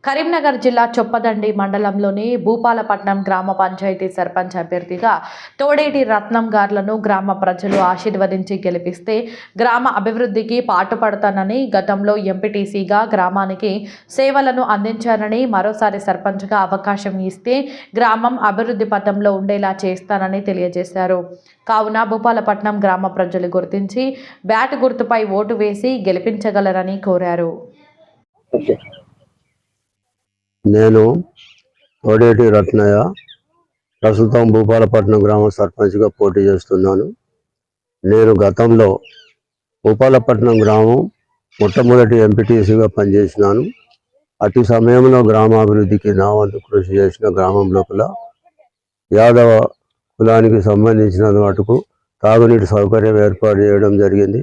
కరీంనగర్ జిల్లా చొప్పదండి మండలంలోని భూపాలపట్నం గ్రామ పంచాయతీ సర్పంచ్ అభ్యర్థిగా తోడేటి రత్నం గార్లను గ్రామ ప్రజలు ఆశీర్వదించి గెలిపిస్తే గ్రామ అభివృద్ధికి పాటుపడతానని, గతంలో ఎంపీటీసీగా గ్రామానికి సేవలను అందించానని, మరోసారి సర్పంచ్గా అవకాశం ఇస్తే గ్రామం అభివృద్ధి పథంలో ఉండేలా చేస్తానని తెలియజేశారు. కావున భూపాలపట్నం గ్రామ ప్రజలు గుర్తించి బ్యాట్ గుర్తుపై ఓటు వేసి గెలిపించగలరని కోరారు. నేను తోడేటి రత్నయ్య ప్రస్తుతం భూపాలపట్నం గ్రామ సర్పంచ్గా పోటీ చేస్తున్నాను. నేను గతంలో భూపాలపట్నం గ్రామం మొట్టమొదటి ఎంపీటీసీగా పనిచేసినాను. అటు సమయంలో గ్రామాభివృద్ధికి నా వంతు కృషి చేసిన గ్రామం లోపల యాదవ కులానికి సంబంధించిన మటుకు తాగునీటి సౌకర్యం ఏర్పాటు చేయడం జరిగింది.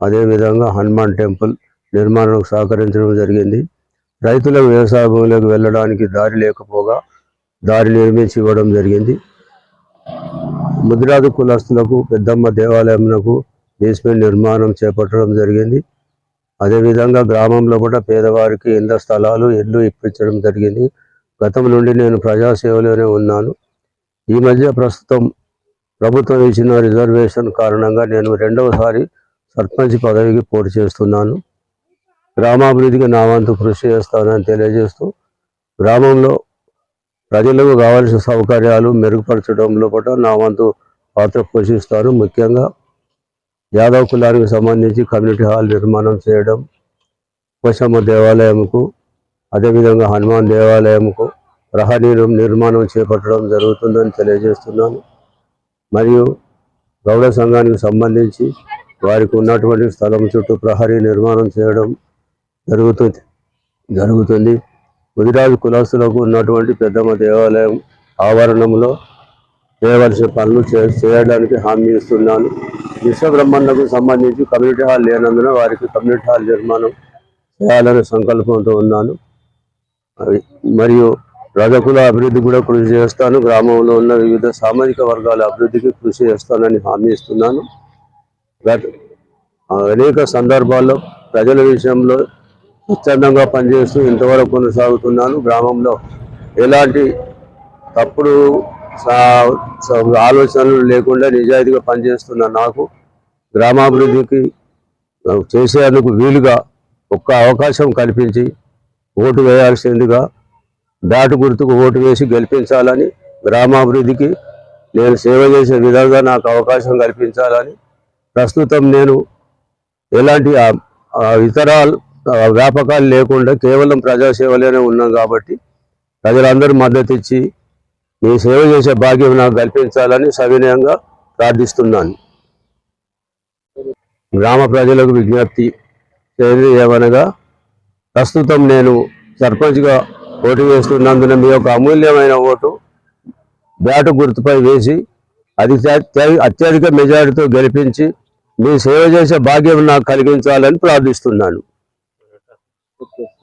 అదేవిధంగా హనుమాన్ టెంపుల్ నిర్మాణానికి సహకరించడం జరిగింది. రైతులకు వ్యవసాయ భూములకు వెళ్ళడానికి దారి లేకపోగా దారి నిర్మించి ఇవ్వడం జరిగింది. ముదిరాజు కులస్తులకు పెద్దమ్మ దేవాలయంకు బేస్మెంట్ నిర్మాణం చేపట్టడం జరిగింది. అదేవిధంగా గ్రామంలో కూడా పేదవారికి ఇళ్ల స్థలాలు ఇల్లు ఇప్పించడం జరిగింది. గతం నుండి నేను ప్రజాసేవలోనే ఉన్నాను. ఈ మధ్య ప్రస్తుతం ప్రభుత్వం ఇచ్చిన రిజర్వేషన్ కారణంగా నేను రెండవసారి సర్పంచ్ పదవికి పోటీ చేస్తున్నాను. గ్రామాభివృద్ధికి నా వంతు కృషి చేస్తానని తెలియజేస్తూ గ్రామంలో ప్రజలకు కావాల్సిన సౌకర్యాలు మెరుగుపరచడంలో కూడా నా వంతు పాత్ర పోషిస్తాను. ముఖ్యంగా యాదవ్ కులానికి సంబంధించి కమ్యూనిటీ హాల్ నిర్మాణం చేయడం, పోషమ్మ దేవాలయంకు అదేవిధంగా హనుమాన్ దేవాలయంకు ప్రహరీ నిర్మాణం చేపట్టడం జరుగుతుందని తెలియజేస్తున్నాను. మరియు గౌడ సంఘానికి సంబంధించి వారికి ఉన్నటువంటి స్థలం చుట్టూ ప్రహరీ నిర్మాణం చేయడం జరుగుతుంది. ముదిరాజు కులస్తులకు ఉన్నటువంటి పెద్దమ్మ దేవాలయం ఆవరణంలో చేయవలసిన పనులు చేయడానికి హామీ ఇస్తున్నాను. విశ్వబ్రహ్మణకు సంబంధించి కమ్యూనిటీ హాల్ లేనందున వారికి కమ్యూనిటీ హాల్ నిర్మాణం చేయాలనే సంకల్పంతో ఉన్నాను. మరియు రజకుల అభివృద్ధి కూడా కృషి చేస్తాను. గ్రామంలో ఉన్న వివిధ సామాజిక వర్గాల అభివృద్ధికి కృషి చేస్తానని హామీ ఇస్తున్నాను. అనేక సందర్భాల్లో ప్రజల విషయంలో స్వచ్ఛందంగా పనిచేస్తూ ఇంతవరకు కొనసాగుతున్నాను. గ్రామంలో ఎలాంటి తప్పుడు ఆలోచనలు లేకుండా నిజాయితీగా పనిచేస్తున్న నాకు గ్రామాభివృద్ధికి చేసేందుకు వీలుగా ఒక్క అవకాశం కల్పించి ఓటు వేయాల్సిందిగా బ్యాట్ గుర్తుకు ఓటు వేసి గెలిపించాలని, గ్రామాభివృద్ధికి నేను సేవ చేసే విధంగా నాకు అవకాశం కల్పించాలని, ప్రస్తుతం నేను ఎలాంటి ఇతర వ్యాపకాలు లేకుండా కేవలం ప్రజాసేవలోనే ఉన్నాం కాబట్టి ప్రజలందరూ మద్దతు ఇచ్చి మీ సేవ చేసే భాగ్యం నాకు కల్పించాలని సవినయంగా ప్రార్థిస్తున్నాను. గ్రామ ప్రజలకు విజ్ఞప్తి ఏమనగా, ప్రస్తుతం నేను సర్పంచ్గా పోటీ చేస్తున్నందున మీ యొక్క అమూల్యమైన ఓటు బ్యాటు గుర్తుపై వేసి అత్యధిక మెజారిటీతో గెలిపించి మీ సేవ చేసే భాగ్యం నాకు కలిగించాలని ప్రార్థిస్తున్నాను.